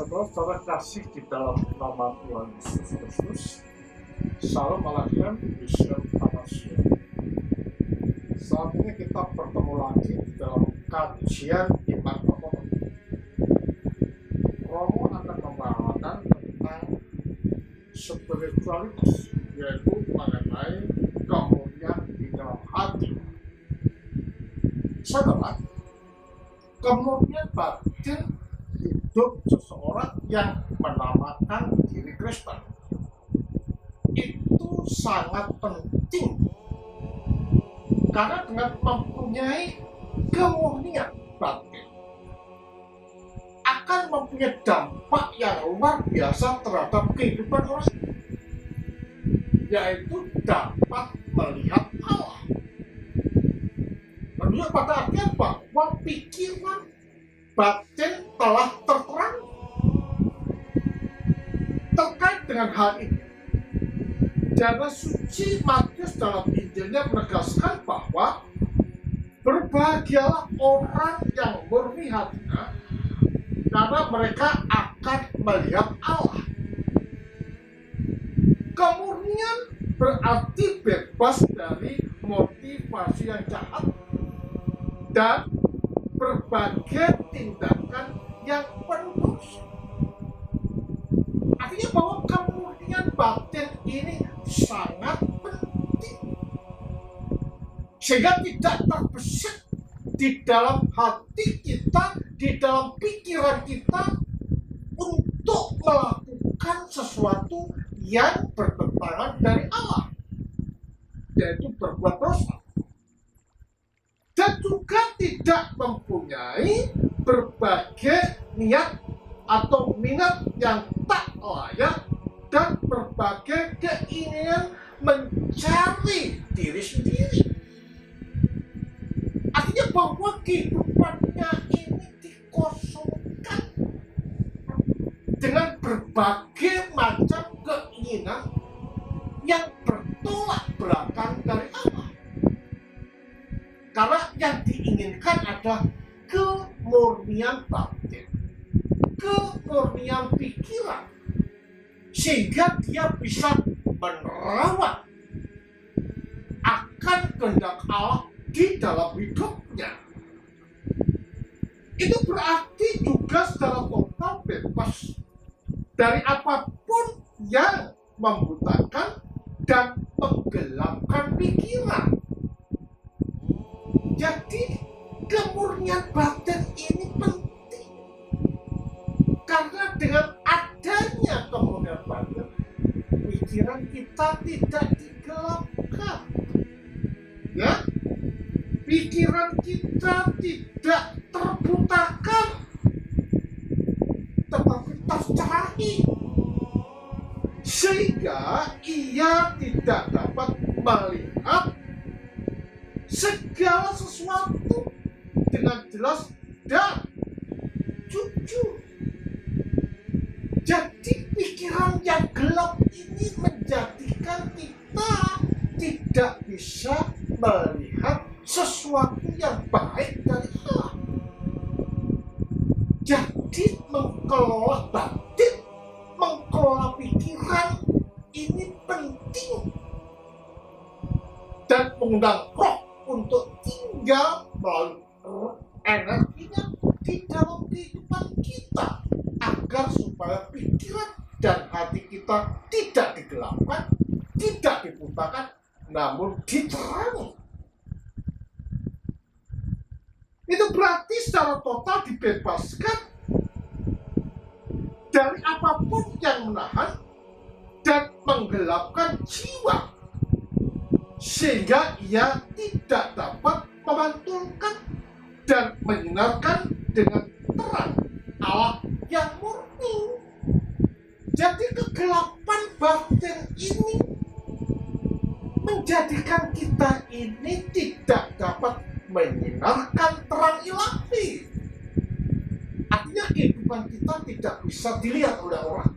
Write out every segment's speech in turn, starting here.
Saudara-saudara kasih di dalam nama Tuhan Yesus Kristus, Shalom Alaikum, Shalom Hamasya. Saat ini kita bertemu lagi di dalam kajian iman Romo. Romo akan membawakan tentang spiritualitas, yaitu mengenai kemuliaan di dalam hati. Saudara, kemuliaan batin hidup seseorang yang menamakan diri Kristen itu sangat penting, karena dengan mempunyai kemurnian batin akan mempunyai dampak yang luar biasa terhadap kehidupan orang, yaitu dapat melihat Allah. Menunjuk pada artian bahwa pikiran batin telah terterang. Terkait dengan hal ini, Jana Suci Matius dalam Injilnya menegaskan bahwa berbahagialah orang yang murni hatinya, karena mereka akan melihat Allah. Kemurnian berarti bebas dari motivasi yang jahat dan berbagai tindakan yang penuh dosa. Artinya bahwa kemurnian batin ini sangat penting, sehingga tidak terbesit di dalam hati kita, di dalam pikiran kita untuk melakukan sesuatu yang bertentangan dari Allah, yaitu berbuat dosa, dan juga tidak mempunyai berbagai niat atau minat yang tak layak dan berbagai keinginan mencari diri sendiri. Artinya bahwa kehidupannya ini dikosongkan dengan berbagai macam keinginan yang bertolak belakang dari Allah. Karena yang diinginkan adalah kemurnian batin, kemurnian pikiran, sehingga dia bisa merawat akan kehendak Allah di dalam hidupnya. Itu berarti juga secara total bebas dari apapun yang membutakan dan menggelapkan pikiran. Jadi kemurnian batin ini penting, karena dengan adanya kemurnian batin, pikiran kita tidak digelapkan, ya, pikiran kita tidak terbutakan, tetapi tercerahi, sehingga ia tidak dapat melihat segala sesuatu dengan jelas dan jujur. Jadi pikiran yang gelap ini menjadikan kita tidak bisa melihat sesuatu yang baik dari Allah. Jadi mengelola batin, mengelola pikiran ini penting, dan mengundang roh untuk tinggal melalui energinya di dalam kehidupan kita, agar supaya pikiran dan hati kita tidak digelapkan, tidak dibutakan, namun diterangi. Itu berarti secara total dibebaskan dari apapun yang menahan dan menggelapkan jiwa, sehingga ia tidak dapat memantulkan dan menyinarkan dengan terang Allah yang murni. Jadi kegelapan batin ini menjadikan kita ini tidak dapat menyinarkan terang ilahi. Artinya kehidupan kita tidak bisa dilihat oleh orang.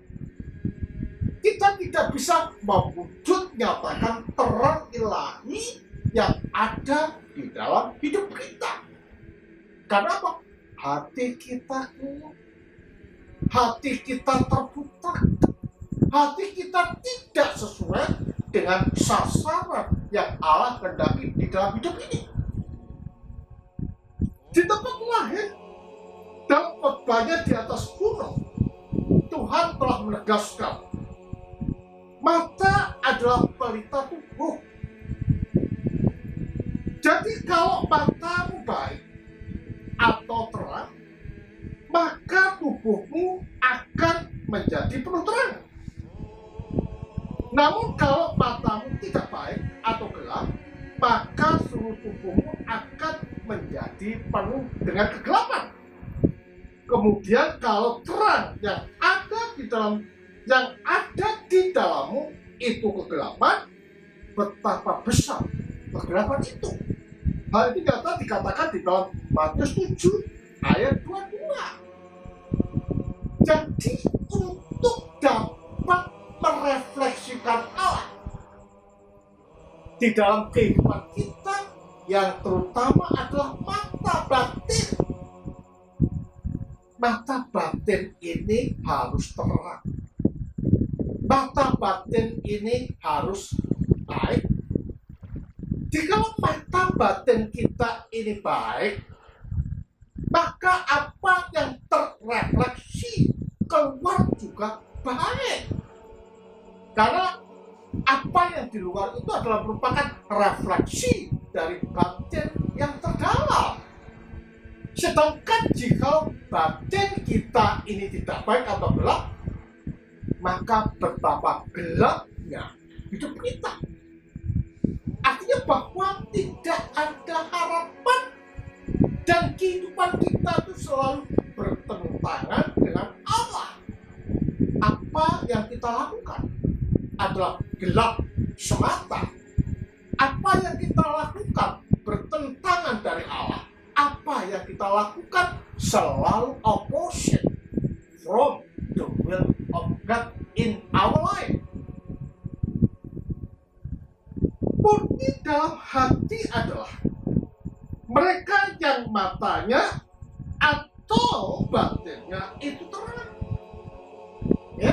Kita tidak bisa mewujud nyatakan terang ilahi yang ada di dalam hidup kita. Karena apa? Hati kita gelap. hati kita terputar, hati kita tidak sesuai dengan sasaran yang Allah kehendaki di dalam hidup ini. Di tempat lain, dalam khotbahnya di atas gunung, Tuhan telah menegaskan, mata adalah pelita tubuh. Jadi kalau matamu baik atau terang, maka tubuhmu akan menjadi penuh terang. Namun kalau matamu tidak baik atau gelap, maka seluruh tubuhmu akan menjadi penuh dengan kegelapan. Kemudian kalau terang yang ada di dalammu itu kegelapan, betapa besar kegelapan itu. Hal ini dikatakan di dalam Matius 7 ayat 22. Jadi untuk dapat merefleksikan Allah di dalam kehidupan kita, yang terutama adalah mata batin. Mata batin ini harus terang. Mata batin ini harus baik. Jika mata batin kita ini baik, maka apa yang terrefleksi keluar juga baik. Karena apa yang di luar itu adalah merupakan refleksi dari batin yang terdalam. Sedangkan jika batin kita ini tidak baik atau gelap, maka betapa gelapnya hidup kita. Artinya bahwa tidak ada harapan dan kehidupan kita itu selalu bertentangan dengan Allah. Apa yang kita lakukan adalah gelap semata. Apa yang kita lakukan bertentangan dari Allah. Apa yang kita lakukan selalu opposite from the will of God in our life. Murni dalam hati adalah mereka yang matanya atau batinnya itu terang. Ya,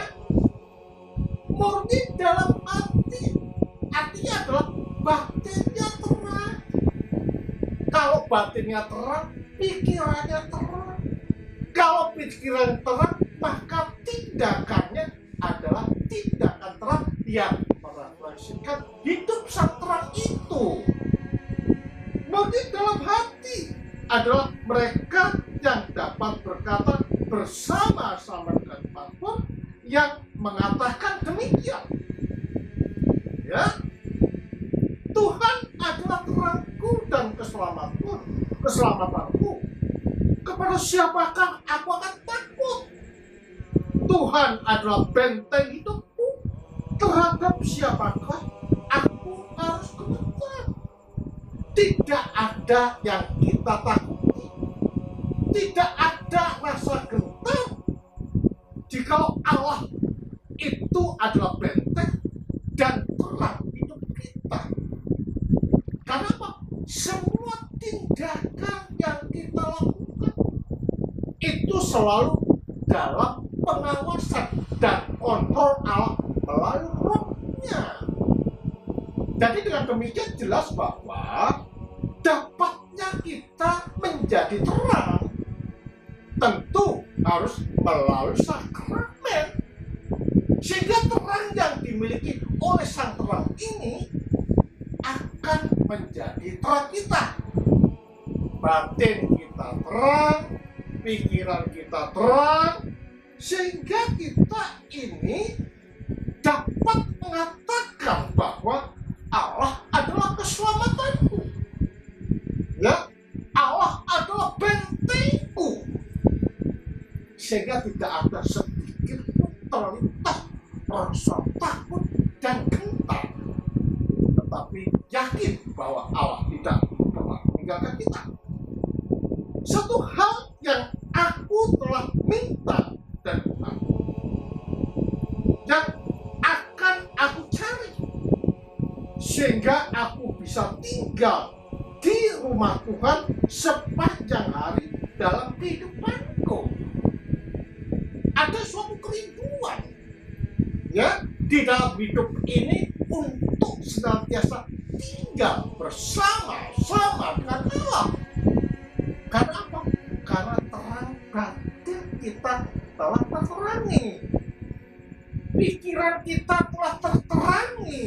murni dalam hati artinya adalah batinnya terang. Kalau batinnya terang, pikirannya terang. Kalau pikiran terang, maka tindakannya adalah tindakan terang yang merefleksikan hidup sang terang itu. Murni dalam hati adalah mereka yang dapat berkata bersama-sama dengan Tuhan yang mengatakan demikian. Ya, Tuhan adalah terangku dan keselamatanku. Kepada siapakah aku akan takut? Tuhan adalah benteng hidupku. Terhadap siapakah aku harus gemetar? Tidak ada yang kita takuti. Tidak ada rasa gentar. Jika Allah itu adalah benteng dan terang hidup kita. Karena apa? Semua tindakan yang kita lakukan itu selalu dalam pengawasan dan kontrol Allah melalui Roh-Nya. Jadi dengan demikian jelas bahwa dapatnya kita menjadi terang tentu harus melalui sakramen. Sehingga terang yang dimiliki oleh sang terang ini akan menjadi terang kita. Batin kita terang, pikiran kita terang, sehingga kita ini dapat mengatakan bahwa Allah adalah keselamatanku. Ya, Allah adalah bentengku. Sehingga tidak ada sedikit pun terlintas rasa takut dan gentar. Tetapi yakin bahwa Allah tidak pernah meninggalkan kita. Satu hal yang aku telah minta dan Tuhan, yang akan aku cari, sehingga aku bisa tinggal di rumah Tuhan sepanjang hari dalam kehidupanku. ada suatu kerinduan ya di dalam hidup ini untuk senantiasa tinggal bersama-sama dengan Allah. Karena apa? Karena terang batin kita telah terterangi, pikiran kita telah terterangi,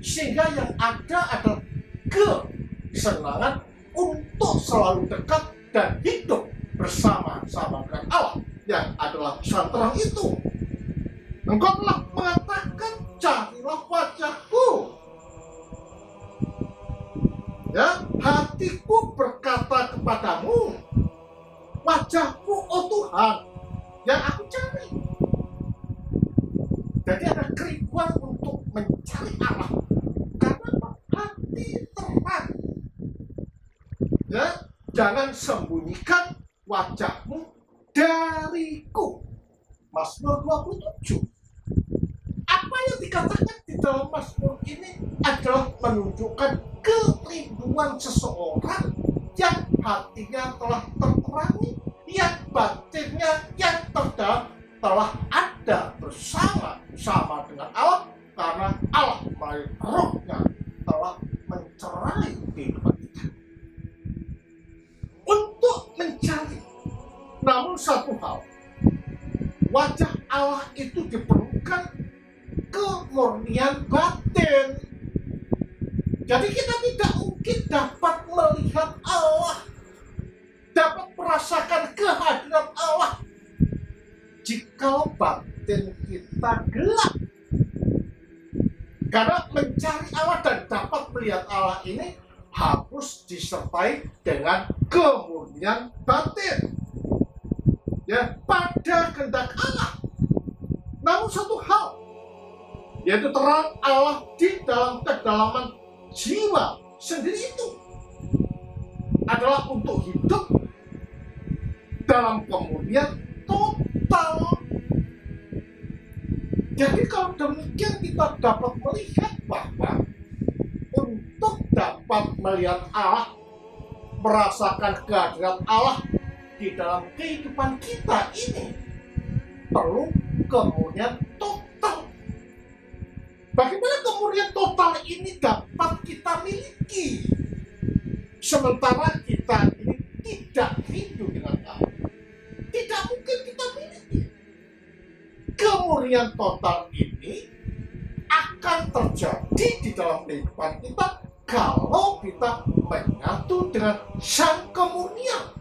sehingga yang ada adalah kesenangan untuk selalu dekat dan hidup bersama-sama dengan Allah yang adalah sang terang itu. Engkau telah mengatakan, carilah wajahku. Ya, hatiku berkata kepadamu, wajahku, oh Tuhan, yang aku cari. Jadi ada kerinduan untuk mencari Allah. Karena hati terang. Ya, jangan sembunyikan wajahmu dariku. Mazmur 27. Apa yang dikatakan di dalam Mazmur ini adalah menunjukkan kerinduan seseorang yang hatinya telah terterangi, yang batinnya yang terdalam telah ada bersama-sama dengan Allah, karena Allah melalui rohnya telah mencerai kehidupan kita. Untuk mencari, namun satu hal, wajah Allah itu diperlukan kemurnian batin. Jadi kita tidak mungkin dapat melihat Allah, dapat merasakan kehadiran Allah jika batin kita gelap. Karena mencari Allah dan dapat melihat Allah ini harus disertai dengan kemurnian batin, ya, pada kehendak Allah. Namun satu hal, yaitu terang Allah di dalam kedalaman jiwa sendiri itu adalah untuk hidup dalam kemurnian total. Jadi kalau demikian kita dapat melihat bahwa untuk dapat melihat Allah, merasakan kehadiran Allah di dalam kehidupan kita ini, perlu kemurnian total. Bagaimana kemurnian total ini dapat kita miliki sementara kita ini tidak rindu dengan Allah? Tidak mungkin kita miliki. Kemurnian total ini akan terjadi di dalam kehidupan kita kalau kita menyatu dengan sang kemurnian.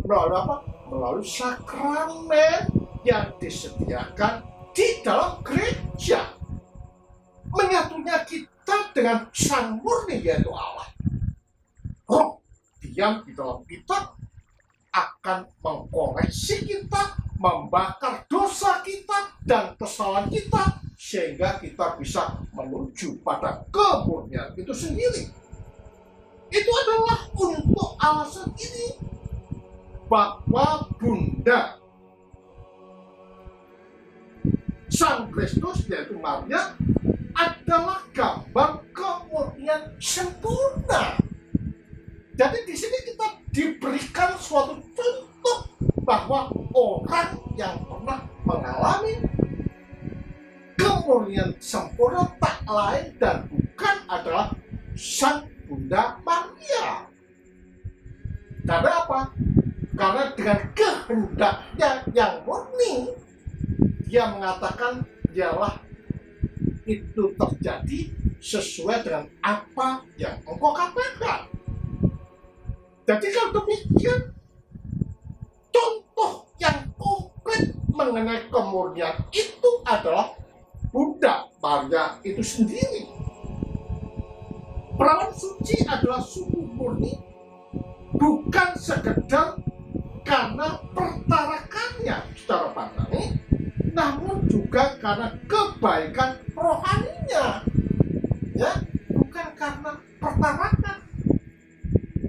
Melalui apa? Melalui sakramen yang disediakan di dalam gereja. Menyatunya kita dengan sang murni, yaitu Allah. Roh diam di dalam kita akan mengkoreksi kita, membakar dosa kita dan kesalahan kita, sehingga kita bisa menuju pada kemurnian itu sendiri. Itu adalah untuk alasan ini bahwa Bunda Sang Kristus, yaitu Maria, adalah gambar kemurnian sempurna. Jadi di sini kita diberikan suatu contoh bahwa orang yang pernah mengalami kemurnian sempurna tak lain dan bukan adalah Sang Bunda Maria. Karena apa? Karena dengan kehendaknya yang murni, dia mengatakan ialah itu terjadi sesuai dengan apa yang engkau katakan. Jadi kalau demikian, contoh yang konkret mengenai kemurnian itu adalah Bunda Maria itu sendiri. Perawan suci adalah sungguh murni, bukan sekedar karena pertarakannya secara badani, namun juga karena kebaikan rohaninya, ya, bukan karena pertarakan,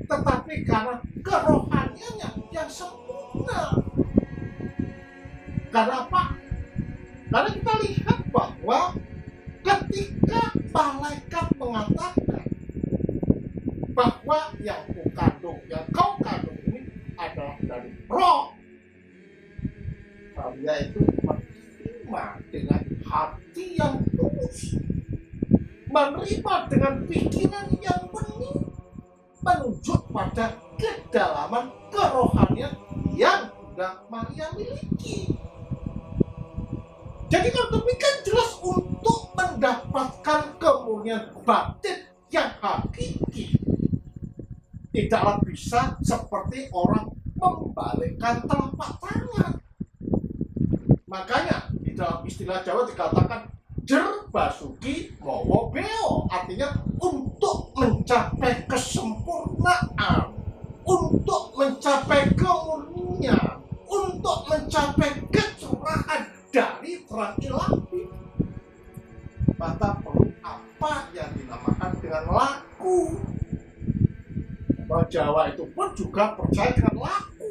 tetapi karena kerohaniannya yang sempurna. Karena apa? Karena kita lihat bahwa ketika malaikat mengatakan bahwa yang kau kandung ini adalah dari roh, Maria itu menerima dengan hati yang tulus, menerima dengan pikiran yang bening, menunjuk pada kedalaman kerohanian yang Bunda Maria miliki. Jadi kalau demikian jelas untuk mendapatkan kemurnian batin yang hakiki tidaklah bisa seperti orang membalikkan telapak tangan. Makanya di dalam istilah Jawa dikatakan jer basuki mowo beo, artinya untuk mencapai kesempurnaan, untuk mencapai kemurnian, untuk mencapai kecurahan dari terang ilahi, maka perlu apa yang dinamakan dengan laku. Orang Jawa itu pun juga percaya dengan laku,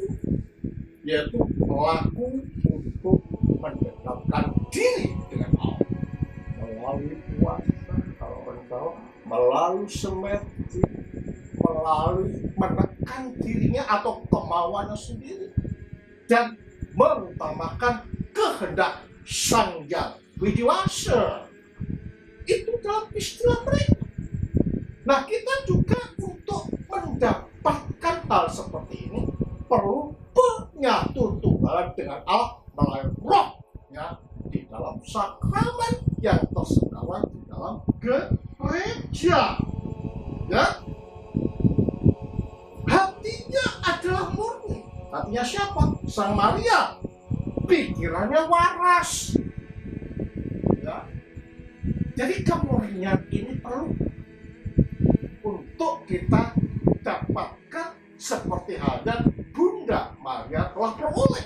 yaitu laku untuk mendekatkan diri dengan Allah melalui puasa, kalau orang Jawa melalui semedi, melalui menekan dirinya atau kemauannya sendiri dan mengutamakan kehendak Sang Hyang Widiwasa. Itu dalam istilah mereka. Nah, kita juga untuk mendapatkan hal seperti ini perlu penyatu Tunggal dengan Allah melalui rohnya di dalam sakramen yang tersedia di dalam gereja. Ya, hatinya adalah murni. Hatinya siapa? Sang Maria. Pikirannya waras. Ya. Jadi kemurnian ini perlu untuk kita dapatkan seperti halnya Bunda Maria telah peroleh.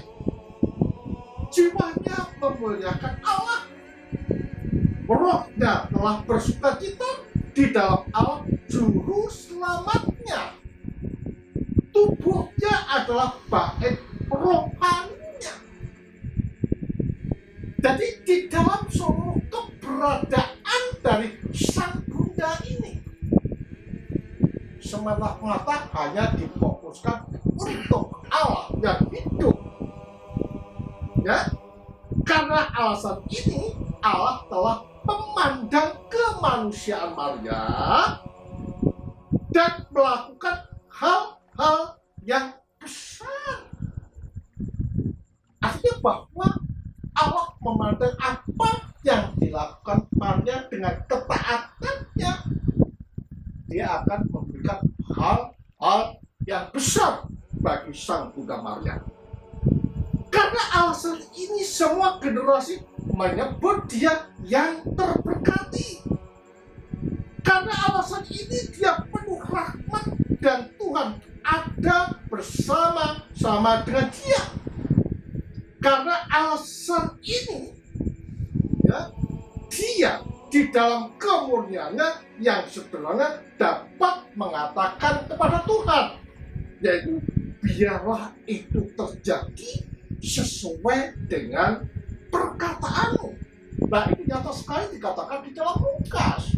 Jiwanya memuliakan Allah, rohnya telah bersukacita di dalam Allah juru selamatnya, tubuhnya adalah bait rohaninya. Jadi di dalam seluruh keberadaan dari Sang Bunda ini semata-mata hanya difokuskan untuk Allah yang hidup. Ya, karena alasan ini Allah telah memandang kemanusiaan Maria dan melakukan hal-hal yang besar. Artinya bahwa Allah memandang apa yang dilakukan Maria dengan ketaatannya, dia akan memberikan hal-hal yang besar bagi Sang Bunda Maria. Karena alasan ini semua generasi menyebut dia yang terberkati. Karena alasan ini dia penuh rahmat dan Tuhan ada bersama-sama dengan dia. Karena alasan ini, ya, dia di dalam kemurniannya yang sederhana dapat mengatakan kepada Tuhan, yaitu biarlah itu terjadi sesuai dengan perkataanmu. Nah, itu nyata sekali dikatakan di dalam Lukas.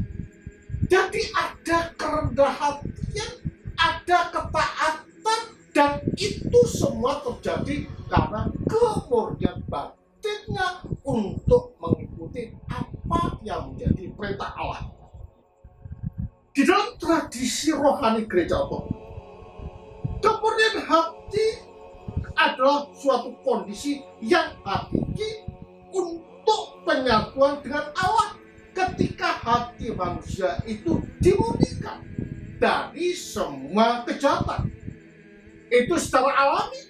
Jadi ada kerendahan hatian, ada ketaatan, dan itu semua terjadi karena kemurnian batinnya untuk mengikuti apa yang menjadi perintah Allah. Di dalam tradisi rohani gereja ortodoks, kemurnian hati adalah suatu kondisi yang hakiki untuk penyatuan dengan Allah ketika hati manusia itu dimurnikan dari semua kejahatan. Itu secara alami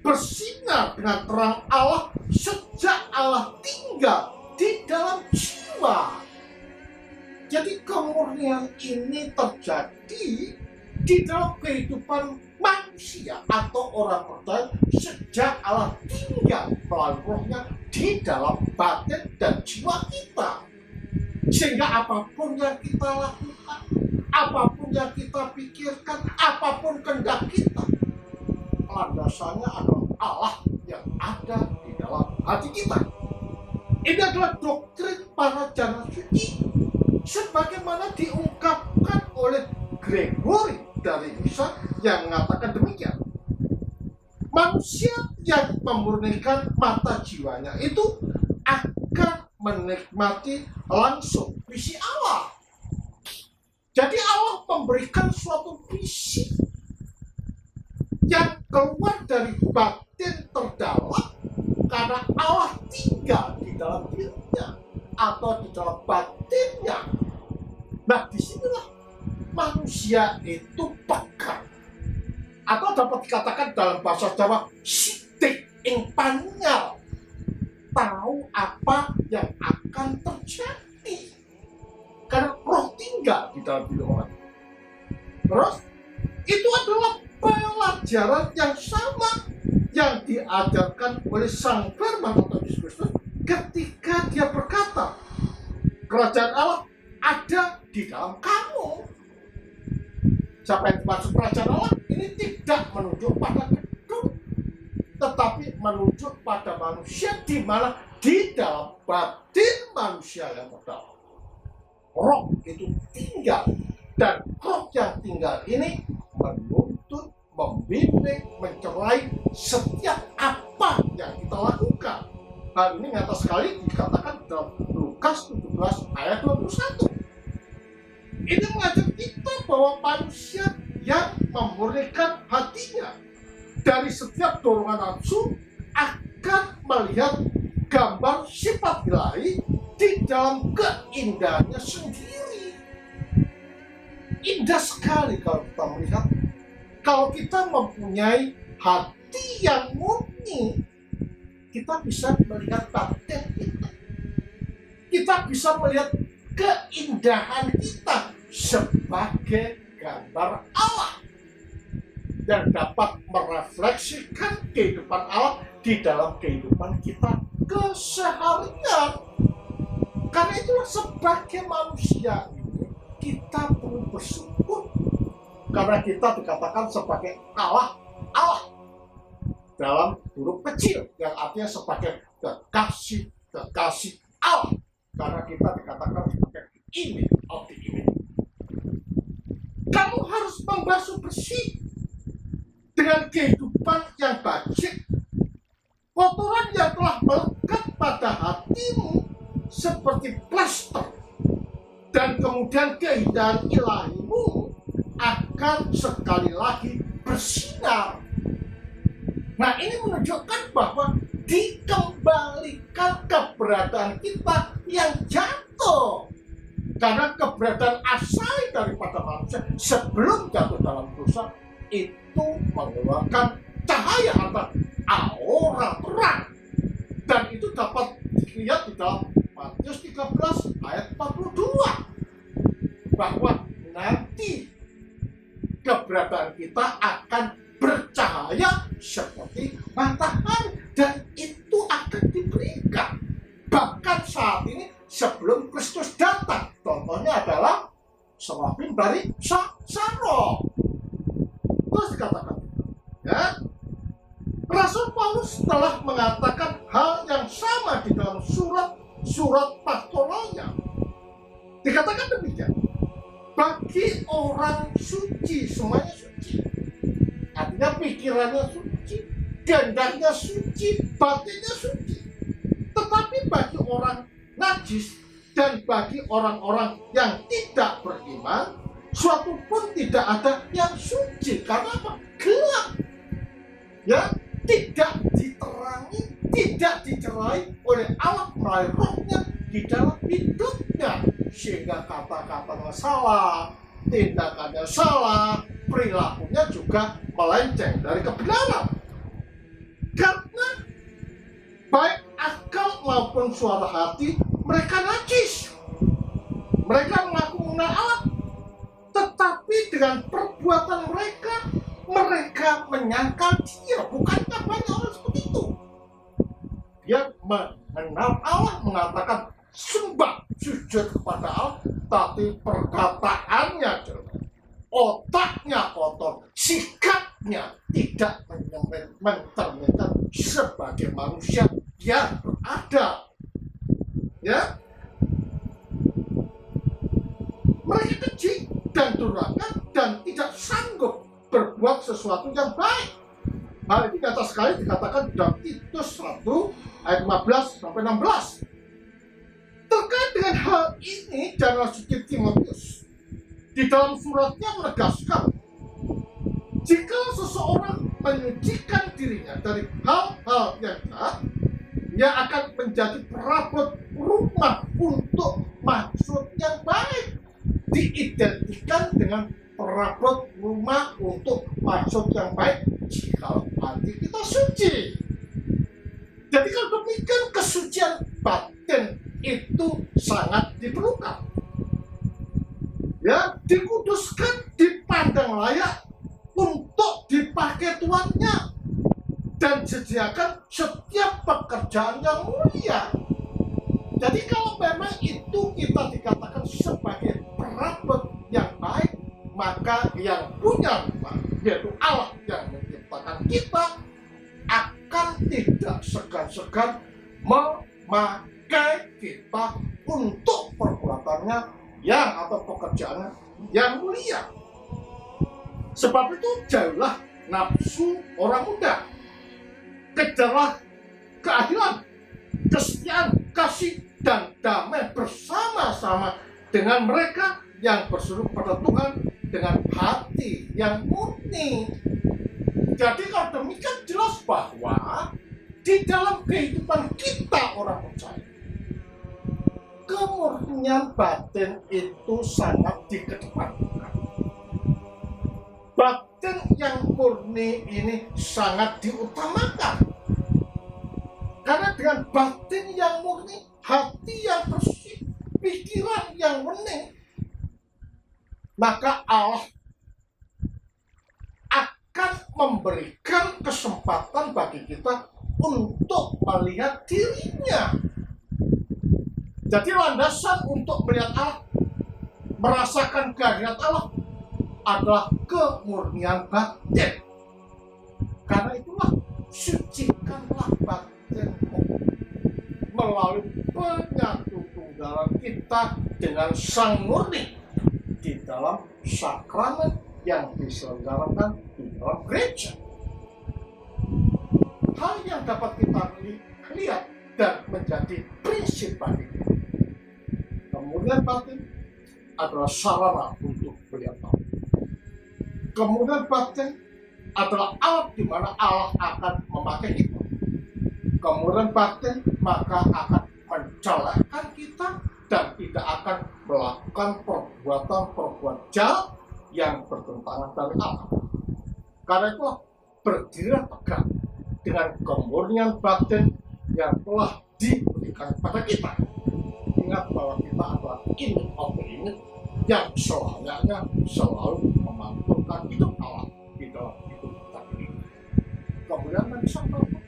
bersinar dengan terang Allah sejak Allah tinggal di dalam jiwa. Jadi kemurnian ini terjadi di dalam kehidupan manusia atau orang percaya sejak Allah tinggal melalui rohnya di dalam batin dan jiwa kita. Sehingga apapun yang kita lakukan, apapun yang kita pikirkan, apapun kehendak kita, landasannya adalah Allah yang ada di dalam hati kita. Ini adalah doktrin para jana suci sebagaimana diungkapkan oleh Gregory dari Nyssa yang mengatakan demikian. Manusia yang memurnikan mata jiwanya itu akan menikmati langsung visi Allah. Jadi Allah memberikan suatu visi yang keluar dari batin terdalam, karena Allah tinggal di dalam dirinya atau di dalam batinnya. Nah, disinilah manusia itu peka, atau dapat dikatakan dalam bahasa Jawa sidik ing panyal, tahu apa yang akan terjadi karena roh tinggal di dalam diri orang. Terus itu adalah pelajaran yang sama yang diajarkan oleh Sang Firman atau Yesus Kristus ketika dia berkata, kerajaan Allah ada di dalam kamu. Siapa yang dimaksud kerajaan Allah? Ini tidak menunjuk pada gedung, tetapi menunjuk pada manusia, di mana di dalam batin manusia yang terdalam roh itu tinggal, dan roh yang tinggal ini menuntut, membimbing, mencerai setiap apa yang kita lakukan. Hal ini nyata sekali dikatakan dalam Lukas 17 ayat 21. Ini mengajar kita bahwa manusia yang memurnikan hatinya dari setiap dorongan nafsu akan melihat gambar sifat ilahi di dalam keindahannya sendiri. Indah sekali kalau kita melihat, kalau kita mempunyai hati yang murni, kita bisa melihat batin kita. Kita bisa melihat keindahan kita sebagai gambar Allah dan dapat merefleksikan kehidupan Allah di dalam kehidupan kita keseharian. Karena itulah sebagai manusia ini kita perlu bersyukur, karena kita dikatakan sebagai Allah dalam huruf kecil, yang artinya sebagai kekasih Allah, karena kita dikatakan sebagai image of the image. Kamu harus membasuh bersih dengan kehidupan yang bajik. Kotoran yang telah melekat pada hatimu seperti plaster, dan kemudian keindahan ilahimu akan sekali lagi bersinar. Nah, ini menunjukkan bahwa dikembalikan keberadaan kita yang jatuh, karena keberadaan asal daripada manusia sebelum jatuh dalam dosa itu mengeluarkan cahaya atau aura terang, dan itu dapat dilihat di dalam Matius 13 ayat 42, bahwa nanti keberadaan kita akan bercahaya seperti matahari, dan itu akan diberikan bahkan saat ini sebelum Kristus datang. Contohnya adalah serafim dari Saro. Terus dikatakan, ya, Rasul Paulus telah mengatakan hal yang sama di dalam surat pastoralnya. Dikatakan demikian, bagi orang suci semuanya suci, artinya pikirannya suci, kehendaknya suci, batinnya suci. Tetapi bagi orang najis dan bagi orang-orang yang tidak beriman, suatu pun tidak ada yang suci. Karena apa? Gelap, ya, tidak diterangi, tidak dicerai oleh Allah melalui rohnya di dalam hidupnya, sehingga kata-katanya salah, tindakannya salah, perilakunya juga melenceng dari kebenaran. Karena baik akal maupun suara hati mereka najis. Mereka mengaku mengenal Allah, tetapi dengan perbuatan mereka menyangkal dia. Bukankah banyak orang seperti itu? Dia mengenal Allah, mengatakan sembah sujud kepada Allah, tapi perkataannya jelek, otaknya kotor, sikapnya tidak mencerminkan sebagai manusia yang berada. Ya, mereka keji dan durhaka dan tidak sanggup berbuat sesuatu yang baik. Hal ini nyata sekali dikatakan dalam Titus 1 ayat 15 sampai 16. Terkait dengan hal ini, Jemaat suci Timotius di dalam suratnya menegaskan, jika seseorang menyucikan dirinya dari hal-hal yang jahat, ia akan menjadi perabot rumah untuk maksud yang baik. Diidentikan dengan perabot rumah untuk maksud yang baik jika hati kita suci. Jadi kalau demikian, kesucian batin itu sangat diperlukan. Ya, dikuduskan, dipandang layak untuk dipakai tuannya, dan disediakan setiap pekerjaan yang mulia. Jadi kalau memang itu kita dikatakan sebagai perabot yang baik, maka yang punya rumah, yaitu Allah yang menciptakan kita, akan tidak segan-segan memakai kita untuk perbuatannya yang atau pekerjaannya yang mulia. Sebab itu jauhlah nafsu orang muda, kejarlah keadilan, kesetiaan, kasih, dan damai bersama-sama dengan mereka yang berseru pada Tuhan dengan hati yang murni. Jadi kalau demikian jelas bahwa di dalam kehidupan kita orang percaya, kemurnian batin itu sangat dikedepankan. Batin yang murni ini sangat diutamakan. Karena dengan batin yang murni, hati yang bersih, pikiran yang bening, maka Allah akan memberikan kesempatan bagi kita untuk melihat dirinya. Jadi landasan untuk melihat Allah, merasakan kehadiran Allah, adalah kemurnian batin. Karena itulah sucikanlah batinmu melalui penyatu tunggalan kita dengan Sang Murni di dalam sakramen yang diselenggarakan di dalam gereja. Hal yang dapat kita lihat dan menjadi prinsip bagi kita, kemurnian batin adalah sarana untuk melihat Allah. Kemurnian batin adalah alat di mana Allah akan memakai kita. Kemurnian batin maka akan mencelakan kita dan tidak akan melakukan perbuatan-perbuatan jahat yang bertentangan dari Allah. Karena itu berdiri tegak dengan kemurnian batin yang telah diberikan kepada kita. Ingat bahwa kita adalah image of the image yang selayaknya selalu memantulkan hidup Allah di dalam hidup kita ini. Kemudian bagi Sang Bapa,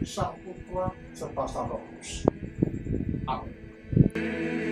Sang Putra, serta Sang Roh Kudus. Amin.